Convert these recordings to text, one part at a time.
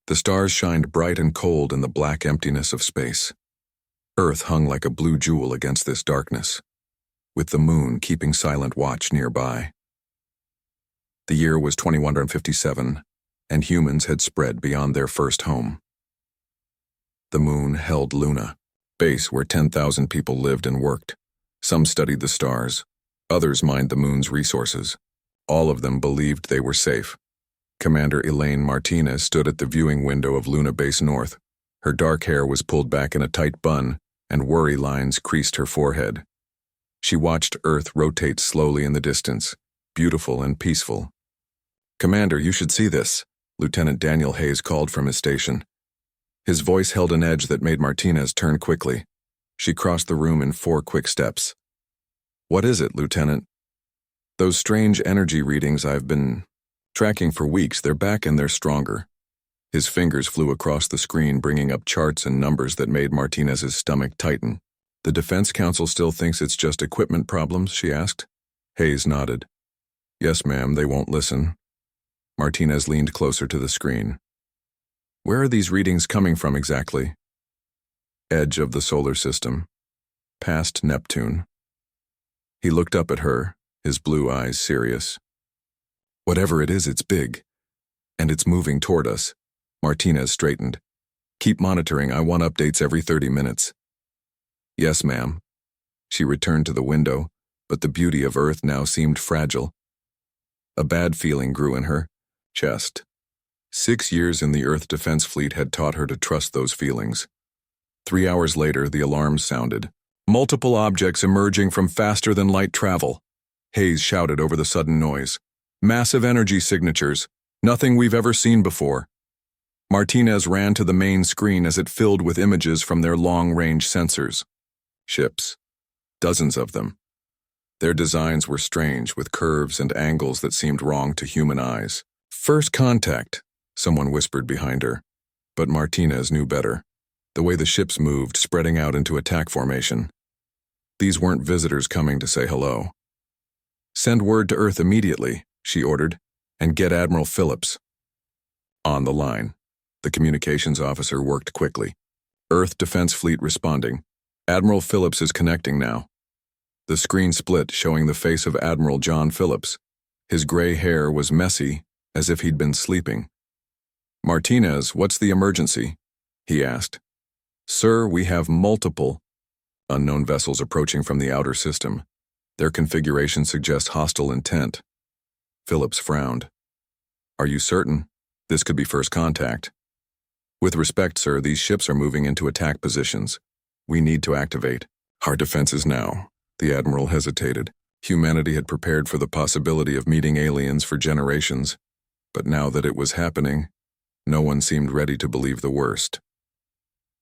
The stars shined bright and cold in the black emptiness of space. Earth hung like a blue jewel against this darkness, with the moon keeping silent watch nearby. The year was 2157, and humans had spread beyond their first home. The moon held Luna, base where 10,000 people lived and worked. Some studied the stars, others mined the moon's resources. All of them believed they were safe. Commander Elaine Martinez stood at the viewing window of Luna Base North. Her dark hair was pulled back in a tight bun, and worry lines creased her forehead. She watched Earth rotate slowly in the distance, beautiful and peaceful. "Commander, you should see this," Lieutenant Daniel Hayes called from his station. His voice held an edge that made Martinez turn quickly. She crossed the room in 4 quick steps. "What is it, Lieutenant?" "Those strange energy readings I've been tracking for weeks, they're back and they're stronger." His fingers flew across the screen, bringing up charts and numbers that made Martinez's stomach tighten. "The Defense Council still thinks it's just equipment problems?" she asked. Hayes nodded. "Yes, ma'am, they won't listen." Martinez leaned closer to the screen. "Where are these readings coming from exactly?" "Edge of the solar system. Past Neptune." He looked up at her, his blue eyes serious. "Whatever it is, it's big. And it's moving toward us." Martinez straightened. "Keep monitoring. I want updates every 30 minutes. "Yes, ma'am." She returned to the window, but the beauty of Earth now seemed fragile. A bad feeling grew in her chest. 6 years in the Earth Defense Fleet had taught her to trust those feelings. 3 hours later, the alarms sounded. "Multiple objects emerging from faster-than-light travel," Hayes shouted over the sudden noise. "Massive energy signatures. Nothing we've ever seen before." Martinez ran to the main screen as it filled with images from their long-range sensors. Ships. Dozens of them. Their designs were strange, with curves and angles that seemed wrong to human eyes. "First contact," someone whispered behind her. But Martinez knew better. The way the ships moved, spreading out into attack formation. These weren't visitors coming to say hello. "Send word to Earth immediately," she ordered, "and get Admiral Phillips." On the line. The communications officer worked quickly. "Earth Defense Fleet responding. Admiral Phillips is connecting now." The screen split, showing the face of Admiral John Phillips. His gray hair was messy, as if he'd been sleeping. "Martinez, what's the emergency?" he asked. "Sir, we have multiple unknown vessels approaching from the outer system. Their configuration suggests hostile intent." Phillips frowned. "Are you certain? This could be first contact." "With respect, sir, these ships are moving into attack positions. We need to activate our defenses now." The Admiral hesitated. Humanity had prepared for the possibility of meeting aliens for generations, but now that it was happening, no one seemed ready to believe the worst.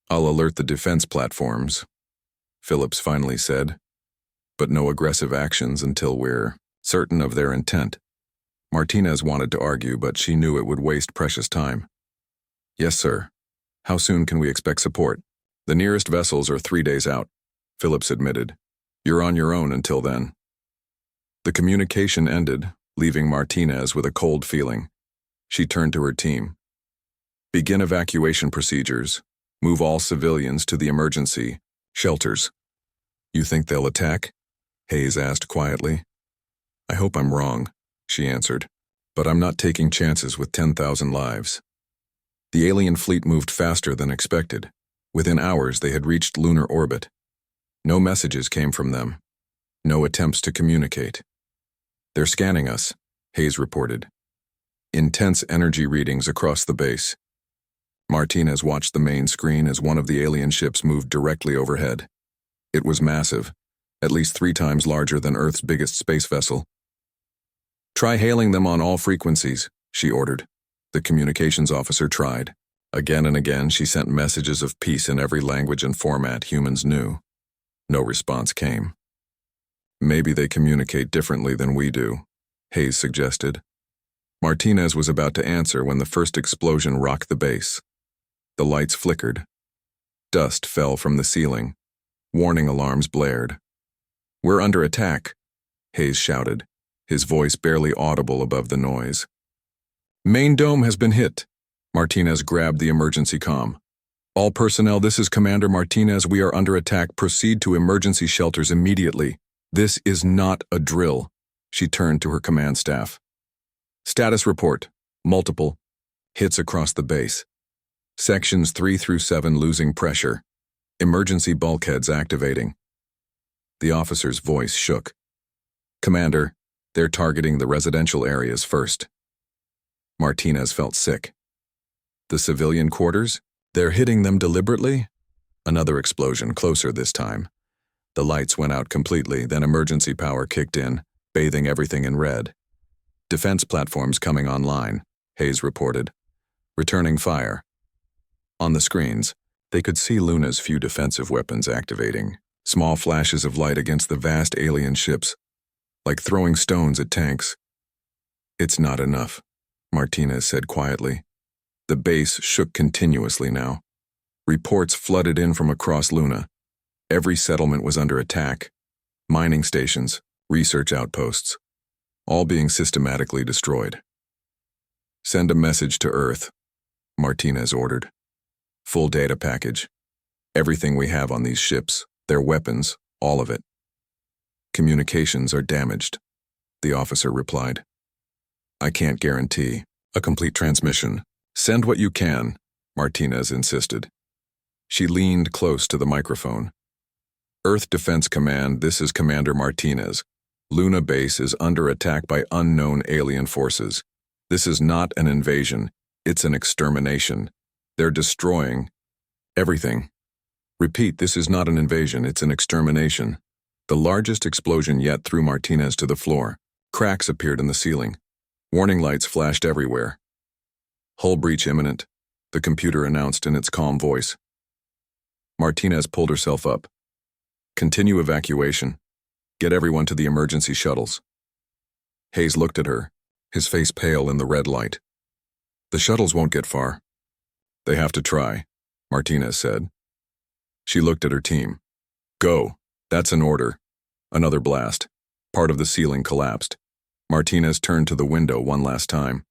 "I'll alert the defense platforms," Phillips finally said, "but no aggressive actions until we're certain of their intent." Martinez wanted to argue, but she knew it would waste precious time. "Yes, sir. How soon can we expect support?" "The nearest vessels are 3 days out," Phillips admitted. "You're on your own until then." The communication ended, leaving Martinez with a cold feeling. She turned to her team. "Begin evacuation procedures. Move all civilians to the emergency shelters." "You think they'll attack?" Hayes asked quietly. "I hope I'm wrong," she answered, "but I'm not taking chances with 10,000 lives." The alien fleet moved faster than expected. Within hours, they had reached lunar orbit. No messages came from them. No attempts to communicate. "They're scanning us," Hayes reported. Intense energy readings across the base. Martinez watched the main screen as one of the alien ships moved directly overhead. It was massive, at least 3 times larger than Earth's biggest space vessel. "Try hailing them on all frequencies," she ordered. The communications officer tried. Again and again, she sent messages of peace in every language and format humans knew. No response came. "Maybe they communicate differently than we do," Hayes suggested. Martinez was about to answer when the first explosion rocked the base. The lights flickered. Dust fell from the ceiling. Warning alarms blared. "We're under attack," Hayes shouted, his voice barely audible above the noise. "Main dome has been hit," Martinez grabbed the emergency comm. All personnel, this is Commander Martinez. We are under attack. Proceed to emergency shelters immediately. This is not a drill. She turned to her command staff. Status report. Multiple hits across the base. Sections 3 through 7 losing pressure. Emergency bulkheads activating. The officer's voice shook. Commander, they're targeting the residential areas first. Martinez felt sick. The civilian quarters? They're hitting them deliberately? Another explosion, closer this time. The lights went out completely, then emergency power kicked in, bathing everything in red. Defense platforms coming online, Hayes reported. Returning fire. On the screens, they could see Luna's few defensive weapons activating, small flashes of light against the vast alien ships, like throwing stones at tanks. It's not enough, Martinez said quietly. The base shook continuously now. Reports flooded in from across Luna. Every settlement was under attack. Mining stations, research outposts, all being systematically destroyed. Send a message to Earth, Martinez ordered. Full data package. Everything we have on these ships, their weapons, all of it. Communications are damaged, the officer replied. I can't guarantee a complete transmission. Send what you can, Martinez insisted. She leaned close to the microphone. Earth Defense Command, this is Commander Martinez. Luna base is under attack by unknown alien forces. This is not an invasion, it's an extermination. They're destroying everything. Repeat, this is not an invasion, it's an extermination. The largest explosion yet threw Martinez to the floor. Cracks appeared in the ceiling. Warning lights flashed everywhere. Hull breach imminent, the computer announced in its calm voice. Martinez pulled herself up. Continue evacuation. Get everyone to the emergency shuttles. Hayes looked at her, his face pale in the red light. The shuttles won't get far. They have to try, Martinez said. She looked at her team. Go. That's an order. Another blast. Part of the ceiling collapsed. Martinez turned to the window one last time.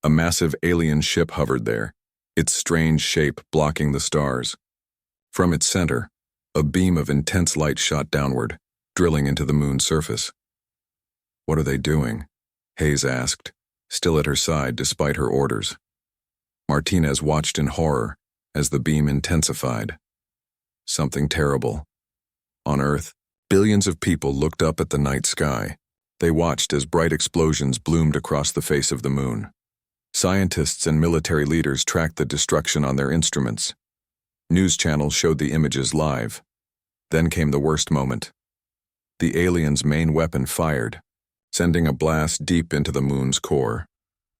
A massive alien ship hovered there, its strange shape blocking the stars. From its center, a beam of intense light shot downward, drilling into the moon's surface. What are they doing? Hayes asked, still at her side despite her orders. Martinez watched in horror as the beam intensified. Something terrible. On Earth, billions of people looked up at the night sky. They watched as bright explosions bloomed across the face of the moon. Scientists and military leaders tracked the destruction on their instruments. News channels showed the images live. Then came the worst moment. The alien's main weapon fired, sending a blast deep into the moon's core.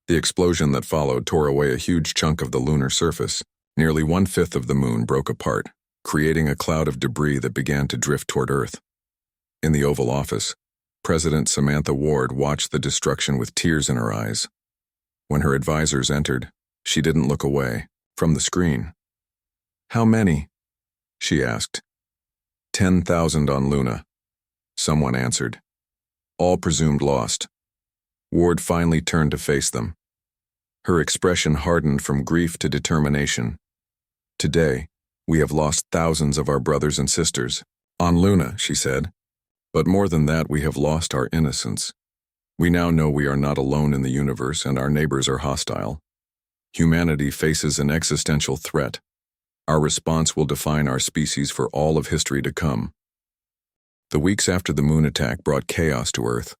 The explosion that followed tore away a huge chunk of the lunar surface. Nearly 1/5 of the moon broke apart, creating a cloud of debris that began to drift toward Earth. In the Oval Office, President Samantha Ward watched the destruction with tears in her eyes. When her advisors entered, she didn't look away from the screen. How many? She asked. 10,000 on Luna. Someone answered. All presumed lost. Ward finally turned to face them. Her expression hardened from grief to determination. Today, we have lost thousands of our brothers and sisters. On Luna, she said. But more than that, we have lost our innocence. We now know we are not alone in the universe and our neighbors are hostile. Humanity faces an existential threat. Our response will define our species for all of history to come. The weeks after the moon attack brought chaos to Earth.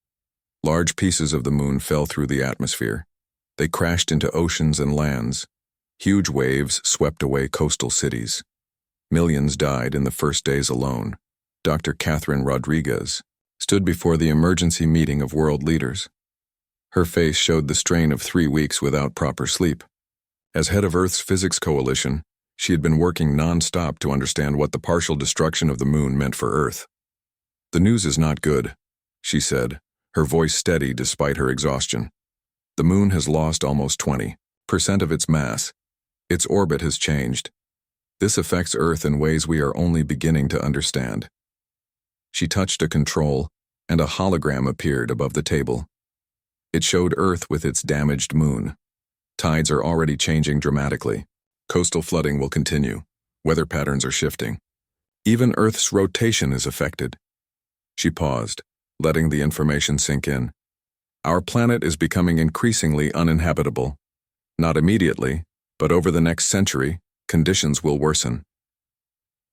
Large pieces of the moon fell through the atmosphere. They crashed into oceans and lands. Huge waves swept away coastal cities. Millions died in the first days alone. Dr. Catherine Rodriguez stood before the emergency meeting of world leaders. Her face showed the strain of 3 weeks without proper sleep. As head of Earth's Physics Coalition, she had been working non-stop to understand what the partial destruction of the moon meant for Earth. The news is not good, she said, her voice steady despite her exhaustion. The moon has lost almost 20% of its mass. Its orbit has changed. This affects Earth in ways we are only beginning to understand. She touched a control, and a hologram appeared above the table. It showed Earth with its damaged moon. Tides are already changing dramatically. Coastal flooding will continue. Weather patterns are shifting. Even Earth's rotation is affected. She paused, letting the information sink in. Our planet is becoming increasingly uninhabitable. Not immediately, but over the next century, conditions will worsen.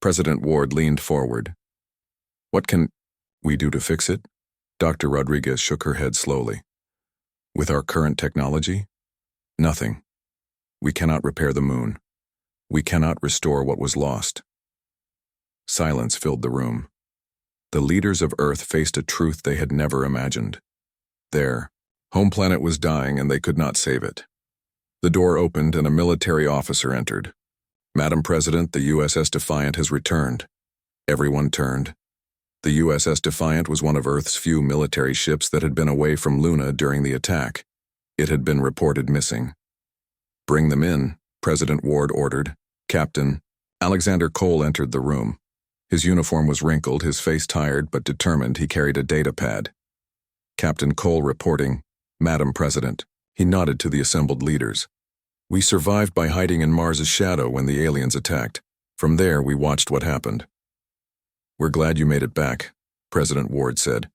President Ward leaned forward. What can we do to fix it? Dr. Rodriguez shook her head slowly. With our current technology? Nothing. We cannot repair the moon. We cannot restore what was lost. Silence filled the room. The leaders of Earth faced a truth they had never imagined. Their home planet was dying and they could not save it. The door opened and a military officer entered. Madam President, the USS Defiant has returned. Everyone turned. The USS Defiant was one of Earth's few military ships that had been away from Luna during the attack. It had been reported missing. Bring them in, President Ward ordered. Captain Alexander Cole entered the room. His uniform was wrinkled, his face tired but determined. He carried a data pad. Captain Cole reporting, Madam President. He nodded to the assembled leaders. We survived by hiding in Mars's shadow when the aliens attacked. From there, we watched what happened. We're glad you made it back, President Ward said.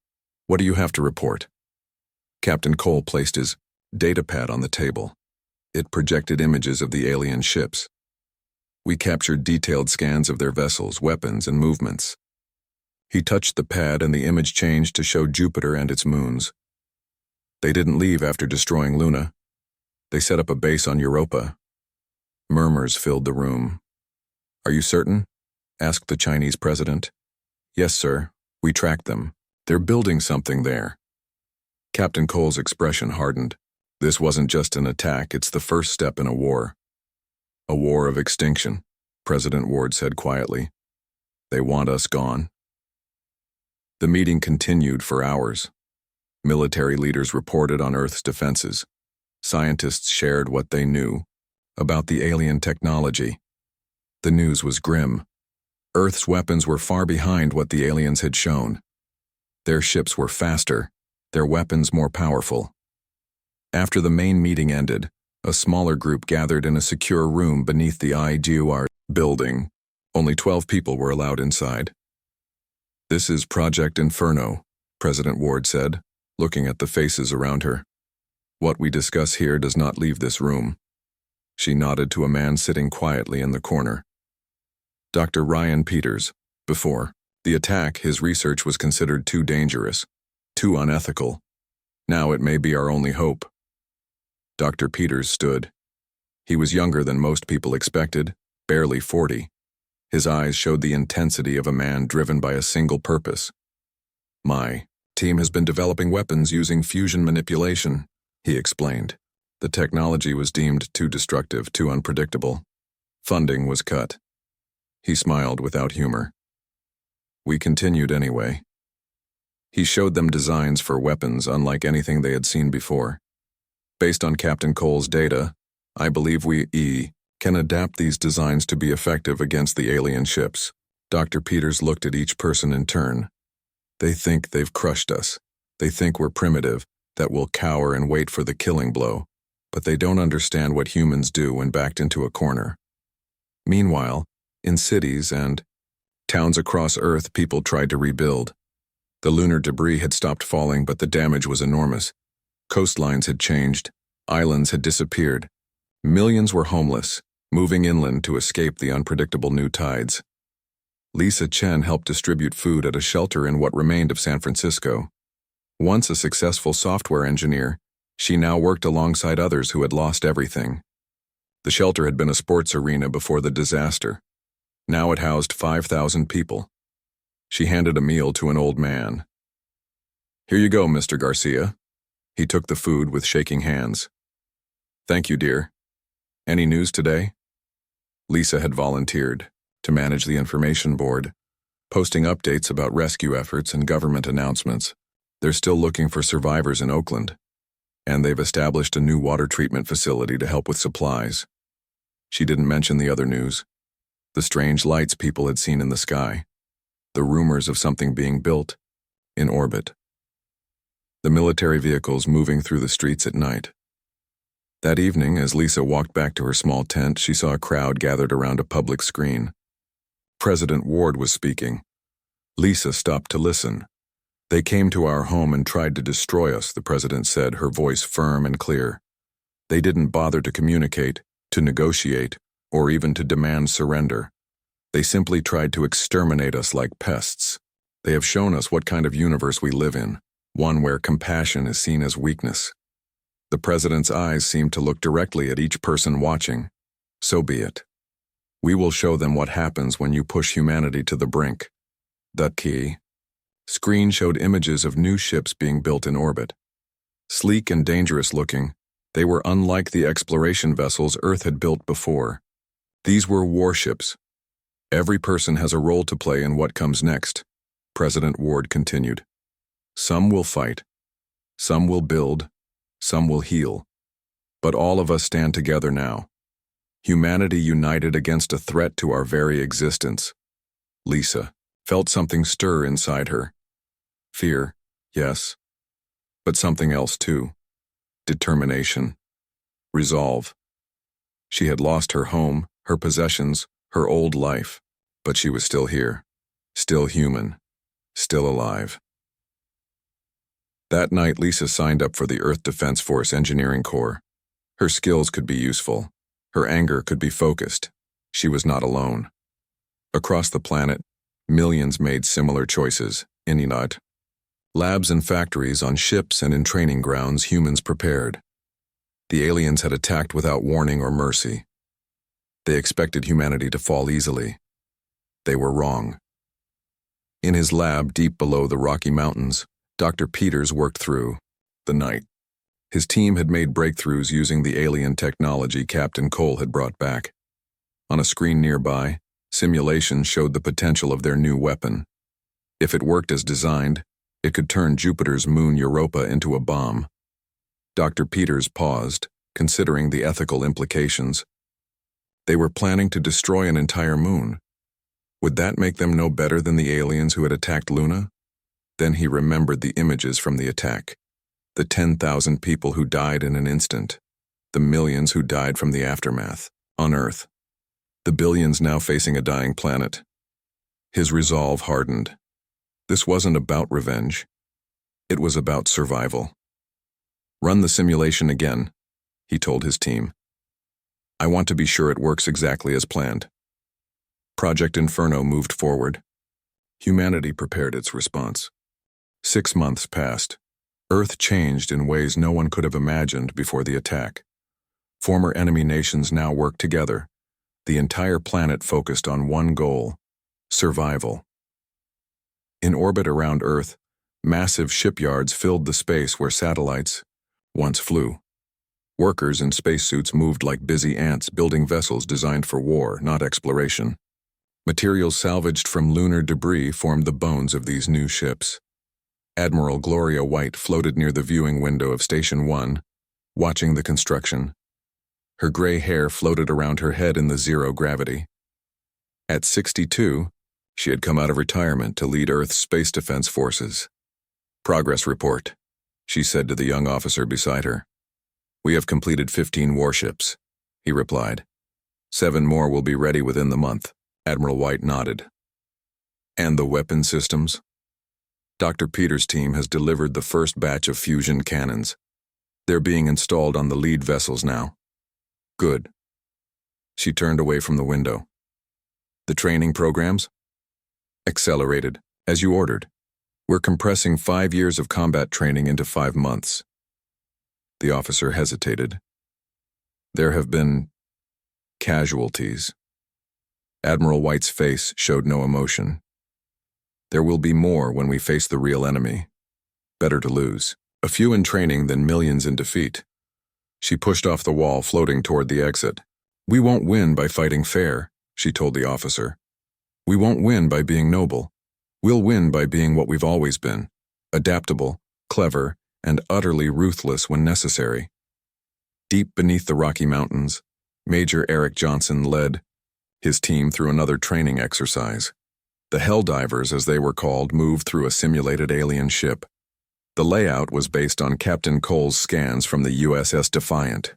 What do you have to report? Captain Cole placed his data pad on the table. It projected images of the alien ships. We captured detailed scans of their vessels, weapons, and movements. He touched the pad and the image changed to show Jupiter and its moons. They didn't leave after destroying Luna. They set up a base on Europa. Murmurs filled the room. Are you certain? Asked the Chinese president. Yes, sir. We tracked them. They're building something there. Captain Cole's expression hardened. This wasn't just an attack, it's the first step in a war. A war of extinction, President Ward said quietly. They want us gone. The meeting continued for hours. Military leaders reported on Earth's defenses. Scientists shared what they knew about the alien technology. The news was grim. Earth's weapons were far behind what the aliens had shown. Their ships were faster, their weapons more powerful. After the main meeting ended, a smaller group gathered in a secure room beneath the HFY building. Only 12 people were allowed inside. This is Project Inferno, President Ward said, looking at the faces around her. What we discuss here does not leave this room. She nodded to a man sitting quietly in the corner. Dr. Ryan Peters. Before the attack, his research was considered too dangerous, too unethical. Now it may be our only hope. Dr. Peters stood. He was younger than most people expected, barely 40. His eyes showed the intensity of a man driven by a single purpose. My team has been developing weapons using fusion manipulation, he explained. The technology was deemed too destructive, too unpredictable. Funding was cut. He smiled without humor. We continued anyway. He showed them designs for weapons unlike anything they had seen before. Based on Captain Cole's data, I believe we can adapt these designs to be effective against the alien ships. Dr. Peters looked at each person in turn. They think they've crushed us. They think we're primitive, that we'll cower and wait for the killing blow. But they don't understand what humans do when backed into a corner. Meanwhile, in cities and towns across Earth, people tried to rebuild. The lunar debris had stopped falling, but the damage was enormous. Coastlines had changed. Islands had disappeared. Millions were homeless, moving inland to escape the unpredictable new tides. Lisa Chen helped distribute food at a shelter in what remained of San Francisco. Once a successful software engineer, she now worked alongside others who had lost everything. The shelter had been a sports arena before the disaster. Now it housed 5,000 people. She handed a meal to an old man. Here you go, Mr. Garcia. He took the food with shaking hands. Thank you, dear. Any news today? Lisa had volunteered to manage the information board, posting updates about rescue efforts and government announcements. They're still looking for survivors in Oakland, and they've established a new water treatment facility to help with supplies. She didn't mention the other news, the strange lights people had seen in the sky, the rumors of something being built in orbit, the military vehicles moving through the streets at night. That evening, as Lisa walked back to her small tent, she saw a crowd gathered around a public screen. President Ward was speaking. Lisa stopped to listen. "They came to our home and tried to destroy us," the president said, her voice firm and clear. "They didn't bother to communicate, to negotiate, or even to demand surrender. They simply tried to exterminate us like pests. They have shown us what kind of universe we live in, one where compassion is seen as weakness." The president's eyes seemed to look directly at each person watching. "So be it. We will show them what happens when you push humanity to the brink." The key. Screen showed images of new ships being built in orbit. Sleek and dangerous looking, they were unlike the exploration vessels Earth had built before. These were warships. "Every person has a role to play in what comes next," President Ward continued. "Some will fight, some will build, some will heal. But all of us stand together now. Humanity united against a threat to our very existence." Lisa felt something stir inside her. Fear, yes, but something else too. Determination. Resolve. She had lost her home, her possessions, her old life, but she was still here, still human, still alive. That night, Lisa signed up for the Earth Defense Force Engineering Corps. Her skills could be useful. Her anger could be focused. She was not alone. Across the planet, millions made similar choices, in Inut. Labs and factories, on ships and in training grounds, humans prepared. The aliens had attacked without warning or mercy. They expected humanity to fall easily. They were wrong. In his lab deep below the Rocky Mountains, Dr. Peters worked through the night. His team had made breakthroughs using the alien technology Captain Cole had brought back. On a screen nearby, simulations showed the potential of their new weapon. If it worked as designed, it could turn Jupiter's moon Europa into a bomb. Dr. Peters paused, considering the ethical implications. They were planning to destroy an entire moon. Would that make them no better than the aliens who had attacked Luna? Then he remembered the images from the attack. The 10,000 people who died in an instant. The millions who died from the aftermath, on Earth. The billions now facing a dying planet. His resolve hardened. This wasn't about revenge. It was about survival. "Run the simulation again," he told his team. "I want to be sure it works exactly as planned." Project Inferno moved forward. Humanity prepared its response. 6 months passed. Earth changed in ways no one could have imagined before the attack. Former enemy nations now worked together. The entire planet focused on one goal: survival. In orbit around Earth, massive shipyards filled the space where satellites once flew. Workers in spacesuits moved like busy ants, building vessels designed for war, not exploration. Materials salvaged from lunar debris formed the bones of these new ships. Admiral Gloria White floated near the viewing window of Station 1, watching the construction. Her gray hair floated around her head in the zero gravity. At 62, she had come out of retirement to lead Earth's space defense forces. "Progress report," she said to the young officer beside her. "We have completed 15 warships," he replied. 7 more will be ready within the month." Admiral White nodded. "And the weapon systems?" "Dr. Peters' team has delivered the first batch of fusion cannons. They're being installed on the lead vessels now." "Good." She turned away from the window. "The training programs?" "Accelerated, as you ordered. We're compressing 5 years of combat training into 5 months." The officer hesitated. "There have been casualties." Admiral White's face showed no emotion. "There will be more when we face the real enemy. Better to lose a few in training than millions in defeat." She pushed off the wall, floating toward the exit. "We won't win by fighting fair," she told the officer. "We won't win by being noble. We'll win by being what we've always been: adaptable, clever, and utterly ruthless when necessary." Deep beneath the Rocky Mountains, Major Eric Johnson led his team through another training exercise. The Helldivers, as they were called, moved through a simulated alien ship. The layout was based on Captain Cole's scans from the USS Defiant.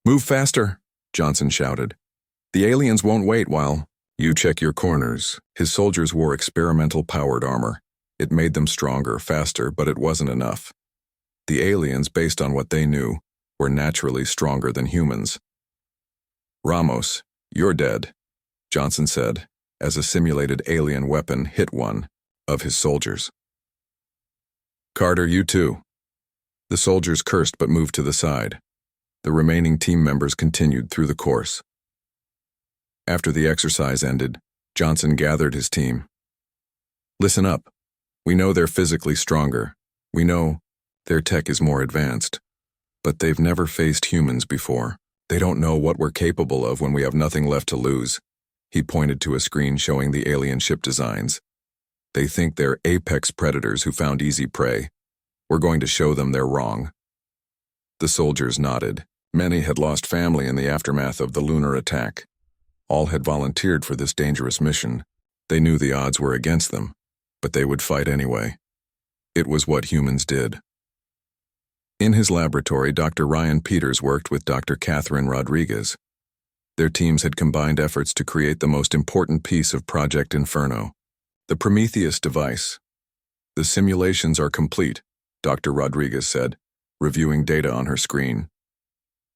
Move faster, Johnson shouted. The aliens won't wait while you check your corners. His soldiers wore experimental powered armor. It made them stronger, faster, but it wasn't enough. The aliens, based on what they knew, were naturally stronger than humans. Ramos, you're dead, Johnson said, as a simulated alien weapon hit one of his soldiers. Carter, you too. The soldiers cursed but moved to the side. The remaining team members continued through the course. After the exercise ended, Johnson gathered his team. Listen up. We know they're physically stronger. We know their tech is more advanced. But they've never faced humans before. They don't know what we're capable of when we have nothing left to lose. He pointed to a screen showing the alien ship designs. They think they're apex predators who found easy prey. We're going to show them they're wrong. The soldiers nodded. Many had lost family in the aftermath of the lunar attack. All had volunteered for this dangerous mission. They knew the odds were against them, but they would fight anyway. It was what humans did. In his laboratory, Dr. Ryan Peters worked with Dr. Catherine Rodriguez. Their teams had combined efforts to create the most important piece of Project Inferno, the Prometheus device. The simulations are complete, Dr. Rodriguez said, reviewing data on her screen.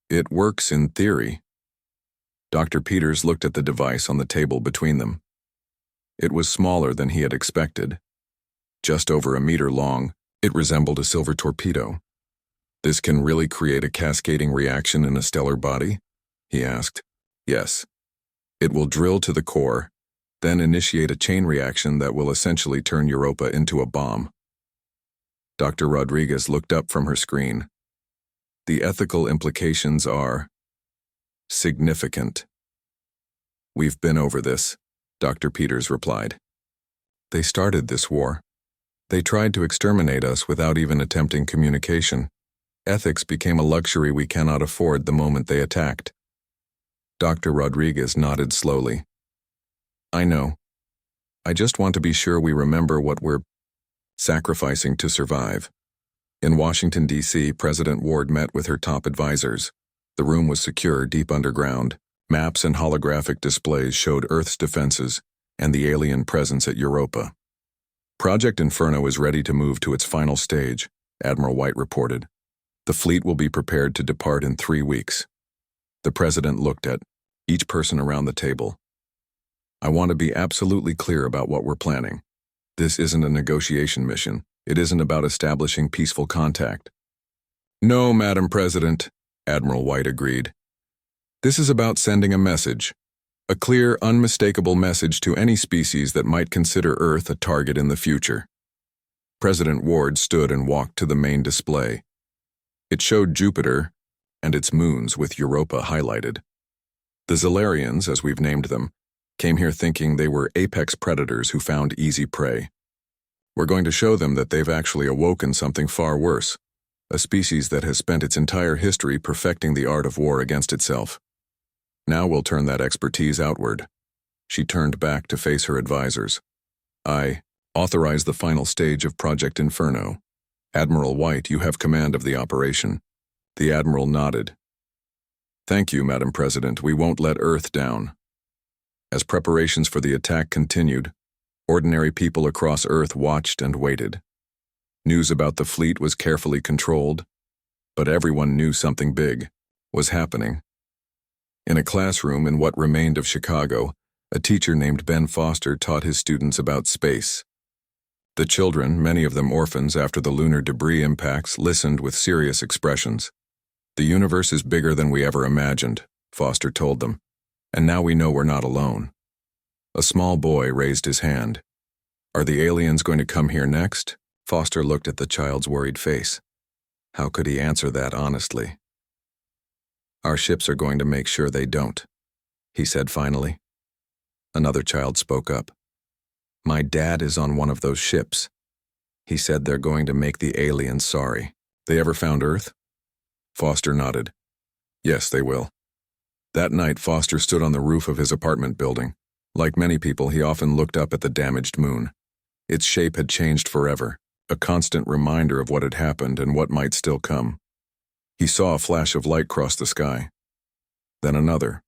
It works in theory. Dr. Peters looked at the device on the table between them. It was smaller than he had expected. Just over a meter long, it resembled a silver torpedo. This can really create a cascading reaction in a stellar body? He asked. Yes. It will drill to the core, then initiate a chain reaction that will essentially turn Europa into a bomb. Dr. Rodriguez looked up from her screen. The ethical implications are significant. We've been over this, Dr. Peters replied. They started this war. They tried to exterminate us without even attempting communication. Ethics became a luxury we cannot afford the moment they attacked. Dr. Rodriguez nodded slowly. I know. I just want to be sure we remember what we're sacrificing to survive. In Washington, D.C., President Ward met with her top advisors. The room was secure, deep underground. Maps and holographic displays showed Earth's defenses and the alien presence at Europa. Project Inferno is ready to move to its final stage, Admiral White reported. The fleet will be prepared to depart in 3 weeks. The president looked at each person around the table. I want to be absolutely clear about what we're planning. This isn't a negotiation mission. It isn't about establishing peaceful contact. No, Madam President, Admiral White agreed. This is about sending a message, a clear, unmistakable message to any species that might consider Earth a target in the future. President Ward stood and walked to the main display. It showed Jupiter and its moons with Europa highlighted. The Zilarians, as we've named them, came here thinking they were apex predators who found easy prey. We're going to show them that they've actually awoken something far worse, a species that has spent its entire history perfecting the art of war against itself. Now we'll turn that expertise outward. She turned back to face her advisors. I authorize the final stage of Project Inferno. Admiral White, you have command of the operation. The Admiral nodded. Thank you, Madam President. We won't let Earth down. As preparations for the attack continued, ordinary people across Earth watched and waited. News about the fleet was carefully controlled, but everyone knew something big was happening. In a classroom in what remained of Chicago, a teacher named Ben Foster taught his students about space. The children, many of them orphans after the lunar debris impacts, listened with serious expressions. The universe is bigger than we ever imagined, Foster told them, and now we know we're not alone. A small boy raised his hand. Are the aliens going to come here next? Foster looked at the child's worried face. How could he answer that honestly? Our ships are going to make sure they don't, he said finally. Another child spoke up. My dad is on one of those ships. He said they're going to make the aliens sorry. They ever found Earth? Foster nodded. Yes, they will. That night, Foster stood on the roof of his apartment building. Like many people, he often looked up at the damaged moon. Its shape had changed forever, a constant reminder of what had happened and what might still come. He saw a flash of light cross the sky. then another.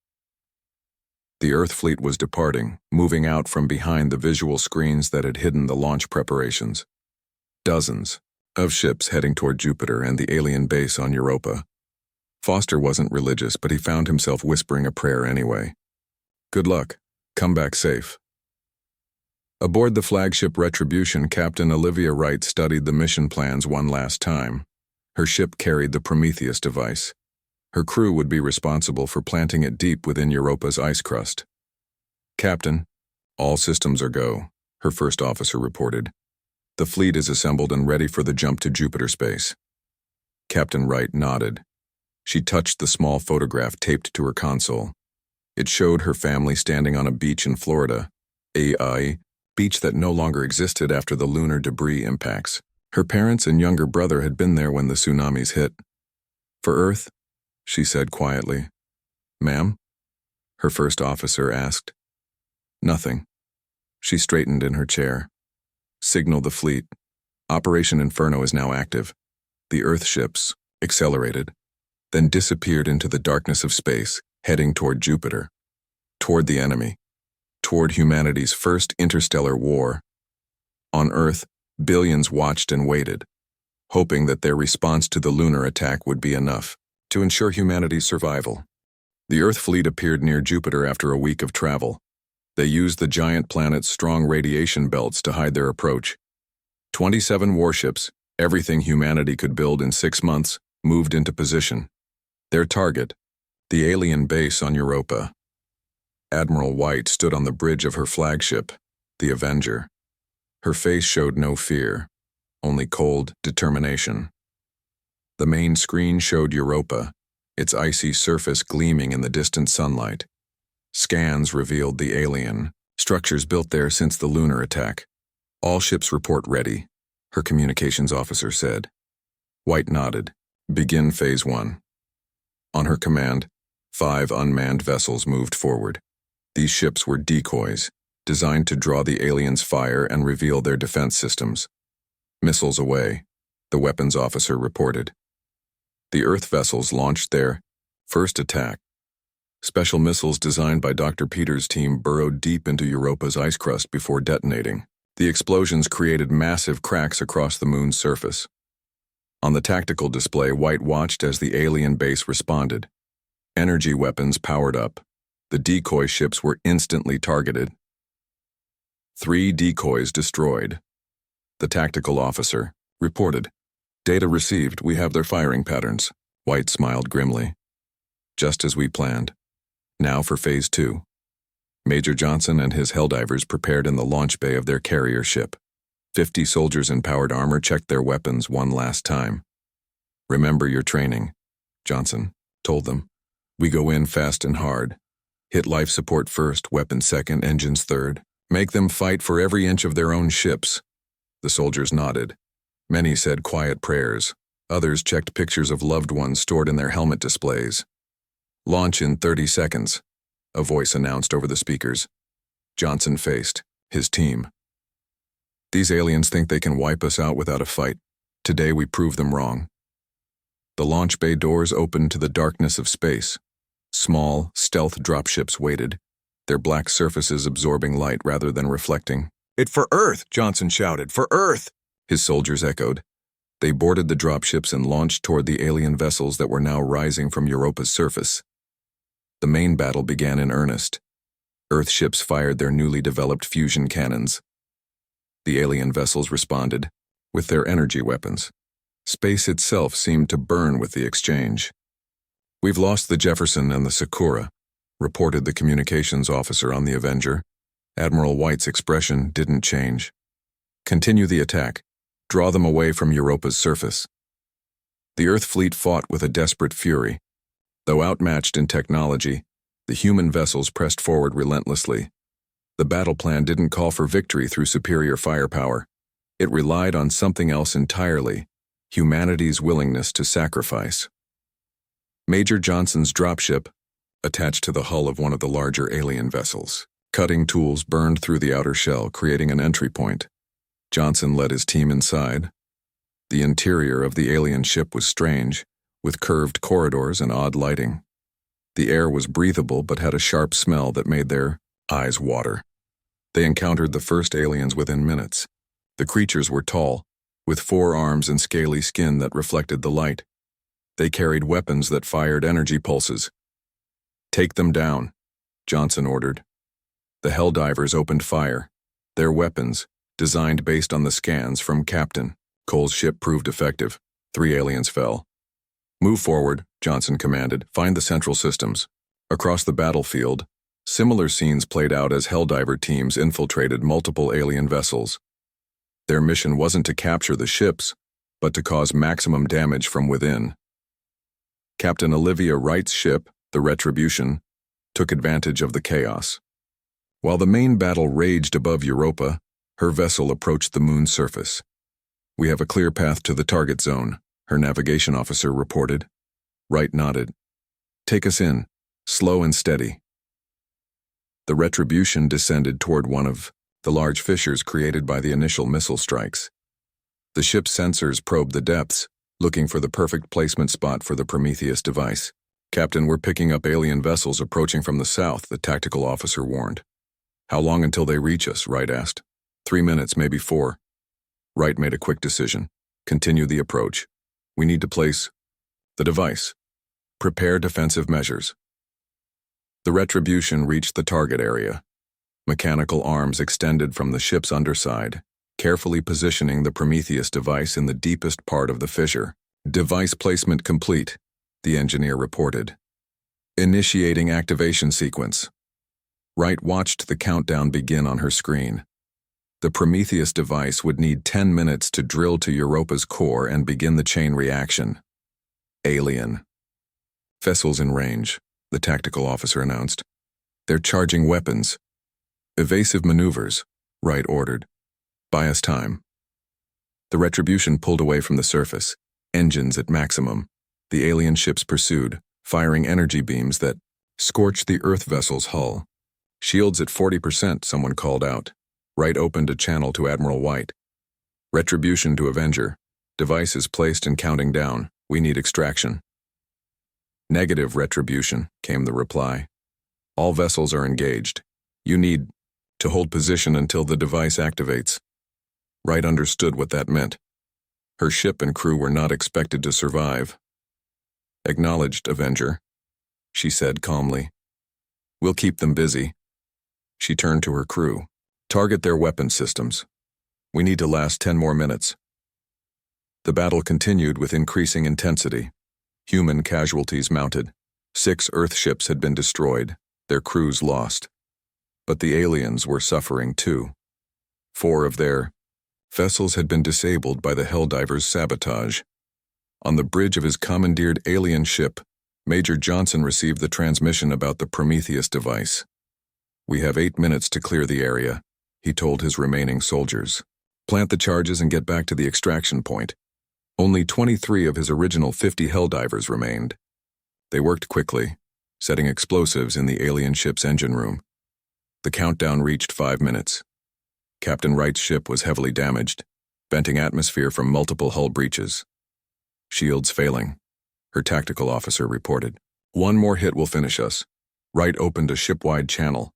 The Earth fleet was departing, moving out from behind the visual screens that had hidden the launch preparations. Dozens of ships heading toward Jupiter and the alien base on Europa. Foster wasn't religious, but he found himself whispering a prayer anyway. Good luck. Come back safe. Aboard the flagship Retribution, Captain Olivia Wright studied the mission plans one last time. Her ship carried the Prometheus device. Her crew would be responsible for planting it deep within Europa's ice crust. Captain, all systems are go, her first officer reported. The fleet is assembled and ready for the jump to Jupiter space. Captain Wright nodded. She touched the small photograph taped to her console. It showed her family standing on a beach in Florida, a beach that no longer existed after the lunar debris impacts. Her parents and younger brother had been there when the tsunamis hit. For Earth? She said quietly. Ma'am? Her first officer asked. Nothing. She straightened in her chair. Signal the fleet. Operation Inferno is now active. The Earth ships accelerated, then disappeared into the darkness of space, heading toward Jupiter, toward the enemy, toward humanity's first interstellar war. On Earth, billions watched and waited, hoping that their response to the lunar attack would be enough to ensure humanity's survival. The Earth fleet appeared near Jupiter after a week of travel. They used the giant planet's strong radiation belts to hide their approach. 27 warships, everything humanity could build in 6 months, moved into position. Their target, the alien base on Europa. Admiral White stood on the bridge of her flagship, the Avenger. Her face showed no fear, only cold determination. The main screen showed Europa, its icy surface gleaming in the distant sunlight. Scans revealed the alien, structures built there since the lunar attack. All ships report ready, her communications officer said. White nodded. Begin Phase 1. On her command, 5 unmanned vessels moved forward. These ships were decoys, designed to draw the aliens' fire and reveal their defense systems. Missiles away, the weapons officer reported. The Earth vessels launched their first attack. Special missiles designed by Dr. Peters' team burrowed deep into Europa's ice crust before detonating. The explosions created massive cracks across the moon's surface. On the tactical display, White watched as the alien base responded. Energy weapons powered up. The decoy ships were instantly targeted. 3 decoys destroyed. The tactical officer reported. Data received, we have their firing patterns. White smiled grimly. Just as we planned. Now for Phase 2. Major Johnson and his Helldivers prepared in the launch bay of their carrier ship. 50 soldiers in powered armor checked their weapons one last time. Remember your training, Johnson told them. We go in fast and hard. Hit life support first, weapons second, engines third. Make them fight for every inch of their own ships. The soldiers nodded. Many said quiet prayers. Others checked pictures of loved ones stored in their helmet displays. Launch in 30 seconds, a voice announced over the speakers. Johnson faced his team. These aliens think they can wipe us out without a fight. Today we prove them wrong. The launch bay doors opened to the darkness of space. Small, stealth dropships waited, their black surfaces absorbing light rather than reflecting. It for Earth, Johnson shouted. For Earth! His soldiers echoed. They boarded the dropships and launched toward the alien vessels that were now rising from Europa's surface. The main battle began in earnest. Earth ships fired their newly developed fusion cannons. The alien vessels responded with their energy weapons. Space itself seemed to burn with the exchange. We've lost the Jefferson and the Sakura, reported the communications officer on the Avenger. Admiral White's expression didn't change. Continue the attack. Draw them away from Europa's surface. The Earth fleet fought with a desperate fury. Though outmatched in technology, the human vessels pressed forward relentlessly. The battle plan didn't call for victory through superior firepower. It relied on something else entirely, humanity's willingness to sacrifice. Major Johnson's dropship, attached to the hull of one of the larger alien vessels. Cutting tools burned through the outer shell, creating an entry point. Johnson led his team inside. The interior of the alien ship was strange, with curved corridors and odd lighting. The air was breathable but had a sharp smell that made their eyes water. They encountered the first aliens within minutes. The creatures were tall, with 4 arms and scaly skin that reflected the light. They carried weapons that fired energy pulses. "Take them down," Johnson ordered. The Helldivers opened fire. Their weapons, designed based on the scans from Captain Cole's ship, proved effective. 3 aliens fell. "Move forward," Johnson commanded. "Find the central systems." Across the battlefield, similar scenes played out as Helldiver teams infiltrated multiple alien vessels. Their mission wasn't to capture the ships, but to cause maximum damage from within. Captain Olivia Wright's ship, the Retribution, took advantage of the chaos. While the main battle raged above Europa, her vessel approached the moon's surface. "We have a clear path to the target zone," her navigation officer reported. Wright nodded. "Take us in, slow and steady." The Retribution descended toward one of the large fissures created by the initial missile strikes. The ship's sensors probed the depths, looking for the perfect placement spot for the Prometheus device. "Captain, we're picking up alien vessels approaching from the south," the tactical officer warned. "How long until they reach us?" Wright asked. 3 minutes, maybe 4. Wright made a quick decision. "Continue the approach. We need to place the device. Prepare defensive measures." The Retribution reached the target area. Mechanical arms extended from the ship's underside, carefully positioning the Prometheus device in the deepest part of the fissure. "Device placement complete," the engineer reported. "Initiating activation sequence." Wright watched the countdown begin on her screen. The Prometheus device would need 10 minutes to drill to Europa's core and begin the chain reaction. "Alien vessels in range," the tactical officer announced. "They're charging weapons." "Evasive maneuvers," Wright ordered. "Buy us time." The Retribution pulled away from the surface, engines at maximum. The alien ships pursued, firing energy beams that scorched the Earth vessel's hull. "Shields at 40%, someone called out. Wright opened a channel to Admiral White. "Retribution to Avenger. Devices placed and counting down. We need extraction." "Negative, Retribution," came the reply. "All vessels are engaged. You need to hold position until the device activates." Wright understood what that meant. Her ship and crew were not expected to survive. "Acknowledged, Avenger," she said calmly. "We'll keep them busy." She turned to her crew. "Target their weapon systems. We need to last 10 more minutes." The battle continued with increasing intensity. Human casualties mounted. 6 Earth ships had been destroyed, their crews lost. But the aliens were suffering too. 4 of their vessels had been disabled by the Helldivers' sabotage. On the bridge of his commandeered alien ship, Major Johnson received the transmission about the Prometheus device. "We have 8 minutes to clear the area," he told his remaining soldiers. "Plant the charges and get back to the extraction point." Only 23 of his original 50 Helldivers remained. They worked quickly, setting explosives in the alien ship's engine room. The countdown reached 5 minutes. Captain Wright's ship was heavily damaged, venting atmosphere from multiple hull breaches. "Shields failing," her tactical officer reported. "One more hit will finish us." Wright opened a ship-wide channel.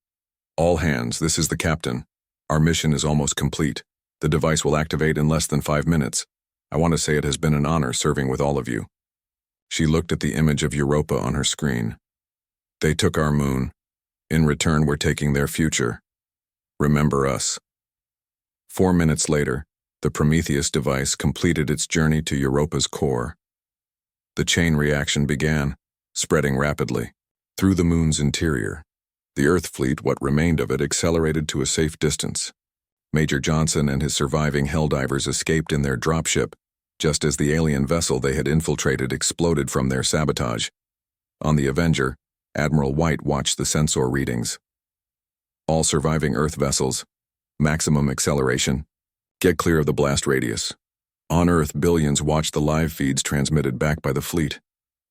"All hands, this is the captain. Our mission is almost complete. The device will activate in less than 5 minutes. I want to say it has been an honor serving with all of you." She looked at the image of Europa on her screen. "They took our moon. In return, we're taking their future. Remember us." 4 minutes later, the Prometheus device completed its journey to Europa's core. The chain reaction began, spreading rapidly. Through the moon's interior, the Earth fleet, what remained of it, accelerated to a safe distance. Major Johnson and his surviving Helldivers escaped in their dropship, just as the alien vessel they had infiltrated exploded from their sabotage. On the Avenger, Admiral White watched the sensor readings. "All surviving Earth vessels, maximum acceleration. Get clear of the blast radius." On Earth, billions watched the live feeds transmitted back by the fleet.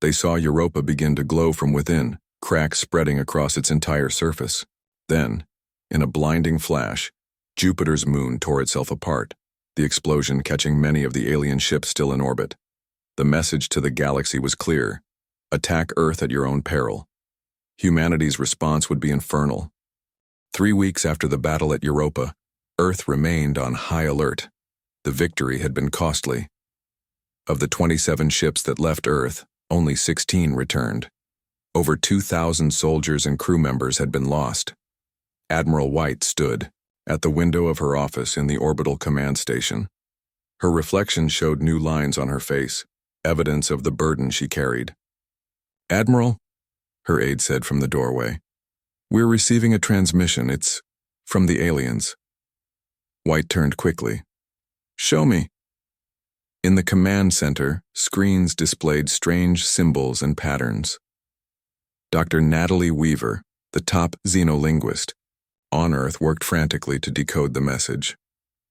They saw Europa begin to glow from within, cracks spreading across its entire surface. Then, in a blinding flash, Jupiter's moon tore itself apart, the explosion catching many of the alien ships still in orbit. The message to the galaxy was clear: attack Earth at your own peril. Humanity's response would be infernal. 3 weeks after the battle at Europa, Earth remained on high alert. The victory had been costly. Of the 27 ships that left Earth, only 16 returned. Over 2,000 soldiers and crew members had been lost. Admiral White stood at the window of her office in the orbital command station. Her reflection showed new lines on her face, evidence of the burden she carried. "Admiral," her aide said from the doorway, "we're receiving a transmission. It's from the aliens." White turned quickly. "Show me." In the command center, screens displayed strange symbols and patterns. Dr. Natalie Weaver, the top xenolinguist on Earth, worked frantically to decode the message.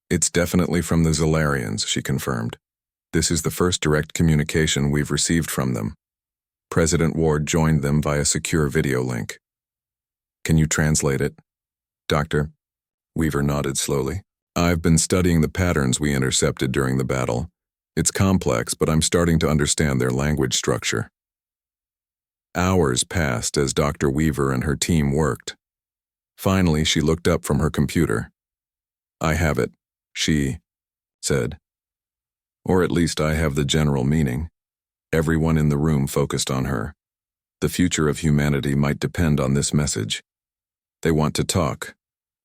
"It's definitely from the Zolarians," she confirmed. "This is the first direct communication we've received from them." President Ward joined them via secure video link. "Can you translate it, Doctor?" Weaver nodded slowly. "I've been studying the patterns we intercepted during the battle. It's complex, but I'm starting to understand their language structure." Hours passed as Dr. Weaver and her team worked. Finally, she looked up from her computer. "I have it," she said. "Or at least I have the general meaning." Everyone in the room focused on her. The future of humanity might depend on this message. "They want to talk,"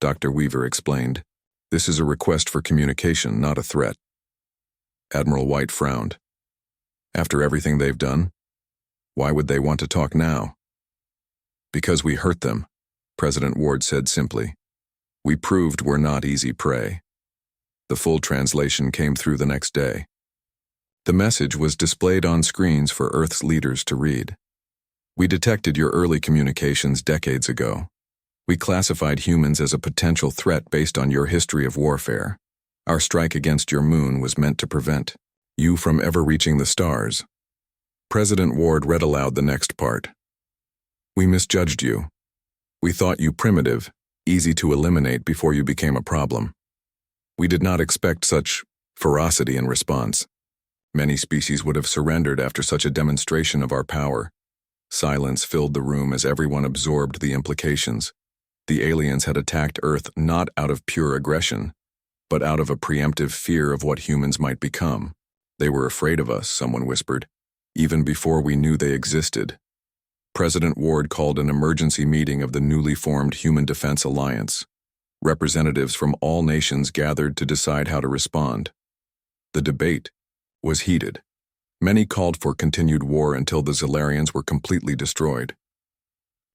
Dr. Weaver explained. "This is a request for communication, not a threat." Admiral White frowned. "After everything they've done? Why would they want to talk now?" "Because we hurt them," President Ward said simply. "We proved we're not easy prey." The full translation came through the next day. The message was displayed on screens for Earth's leaders to read. "We detected your early communications decades ago. We classified humans as a potential threat based on your history of warfare. Our strike against your moon was meant to prevent you from ever reaching the stars." President Ward read aloud the next part. "We misjudged you. We thought you primitive, easy to eliminate before you became a problem. We did not expect such ferocity in response. Many species would have surrendered after such a demonstration of our power." Silence filled the room as everyone absorbed the implications. The aliens had attacked Earth not out of pure aggression, but out of a preemptive fear of what humans might become. "They were afraid of us," someone whispered, "even before we knew they existed." President Ward called an emergency meeting of the newly formed Human Defense Alliance. Representatives from all nations gathered to decide how to respond. The debate was heated. Many called for continued war until the Zolarians were completely destroyed.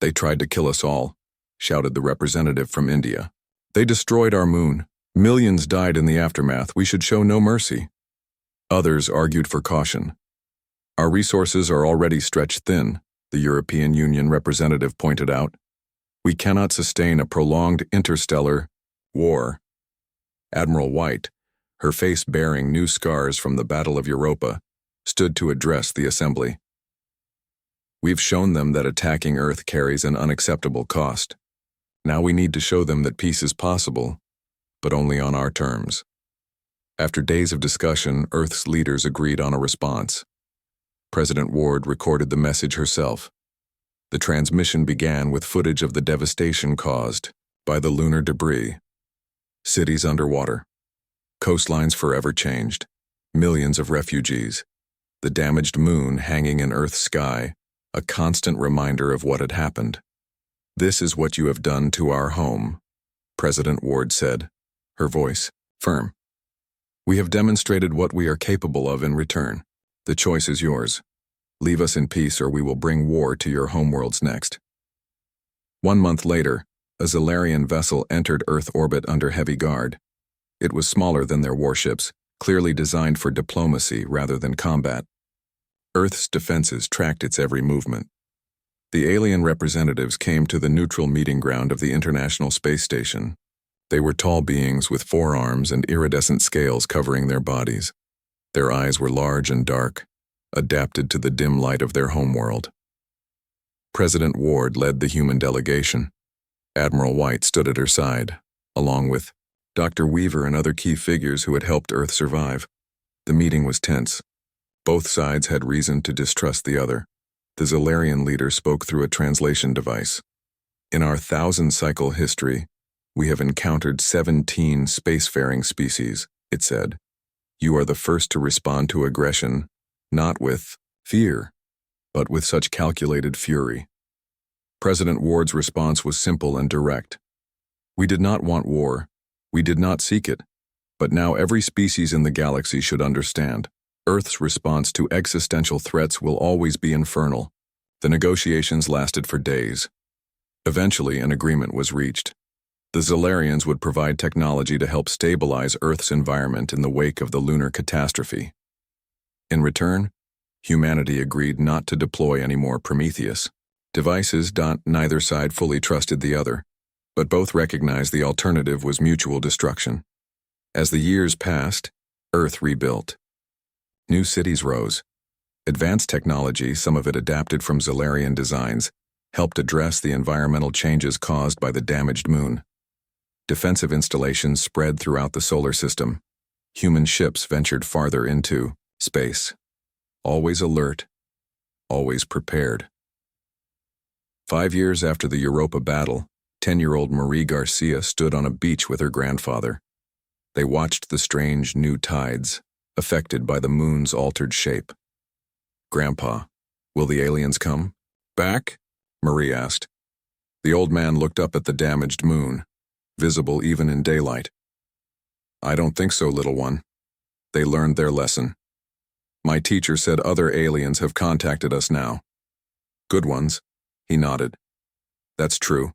"They tried to kill us all," shouted the representative from India. "They destroyed our moon. Millions died in the aftermath. We should show no mercy." Others argued for caution. "Our resources are already stretched thin," the European Union representative pointed out. "We cannot sustain a prolonged interstellar war." Admiral White, her face bearing new scars from the Battle of Europa, stood to address the assembly. "We've shown them that attacking Earth carries an unacceptable cost. Now we need to show them that peace is possible, but only on our terms." After days of discussion, Earth's leaders agreed on a response. President Ward recorded the message herself. The transmission began with footage of the devastation caused by the lunar debris. Cities underwater. Coastlines forever changed. Millions of refugees. The damaged moon hanging in Earth's sky, a constant reminder of what had happened. "This is what you have done to our home," President Ward said, her voice firm. "We have demonstrated what we are capable of in return. The choice is yours. Leave us in peace or we will bring war to your homeworlds next." 1 month later, a Zolarian vessel entered Earth orbit under heavy guard. It was smaller than their warships, clearly designed for diplomacy rather than combat. Earth's defenses tracked its every movement. The alien representatives came to the neutral meeting ground of the International Space Station. They were tall beings with forearms and iridescent scales covering their bodies. Their eyes were large and dark, adapted to the dim light of their homeworld. President Ward led the human delegation. Admiral White stood at her side, along with Dr. Weaver and other key figures who had helped Earth survive. The meeting was tense. Both sides had reason to distrust the other. The Zilarian leader spoke through a translation device. In our 1,000-cycle history, we have encountered 17 spacefaring species, it said. You are the first to respond to aggression, not with fear, but with such calculated fury. President Ward's response was simple and direct. We did not want war. We did not seek it. But now every species in the galaxy should understand. Earth's response to existential threats will always be infernal. The negotiations lasted for days. Eventually, an agreement was reached. The Zilarians would provide technology to help stabilize Earth's environment in the wake of the lunar catastrophe. In return, humanity agreed not to deploy any more Prometheus devices. Neither side fully trusted the other, but both recognized the alternative was mutual destruction. As the years passed, Earth rebuilt. New cities rose. Advanced technology, some of it adapted from Zilarian designs, helped address the environmental changes caused by the damaged moon. Defensive installations spread throughout the solar system. Human ships ventured farther into space. Always alert, always prepared. 5 years after the Europa battle, 10-year-old Marie Garcia stood on a beach with her grandfather. They watched the strange new tides, affected by the moon's altered shape. Grandpa, will the aliens come back? Marie asked. The old man looked up at the damaged moon, visible even in daylight. I don't think so, little one. They learned their lesson. My teacher said other aliens have contacted us now. Good ones, he nodded. That's true.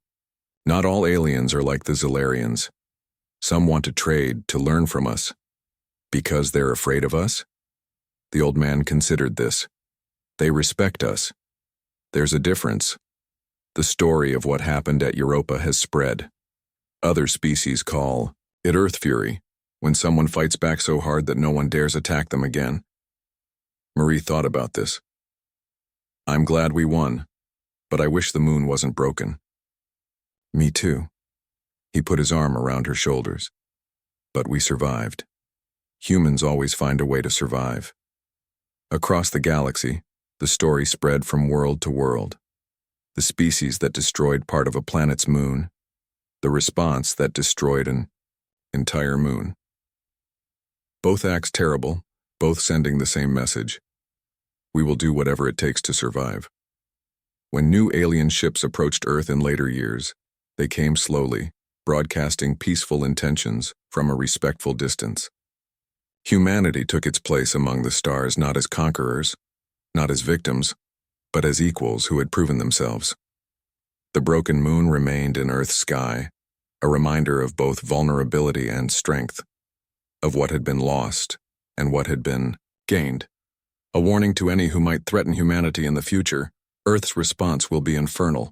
Not all aliens are like the Zilarians. Some want to trade, to learn from us. Because they're afraid of us? The old man considered this. They respect us. There's a difference. The story of what happened at Europa has spread. Other species call it Earth Fury, when someone fights back so hard that no one dares attack them again. Marie thought about this. I'm glad we won, but I wish the moon wasn't broken. Me too. He put his arm around her shoulders. But we survived. Humans always find a way to survive. Across the galaxy, the story spread from world to world. The species that destroyed part of a planet's moon, the response that destroyed an entire moon. Both acts terrible, both sending the same message. We will do whatever it takes to survive. When new alien ships approached Earth in later years, they came slowly, broadcasting peaceful intentions from a respectful distance. Humanity took its place among the stars not as conquerors, not as victims, but as equals who had proven themselves. The broken moon remained in Earth's sky, a reminder of both vulnerability and strength, of what had been lost and what had been gained. A warning to any who might threaten humanity in the future: Earth's response will be infernal.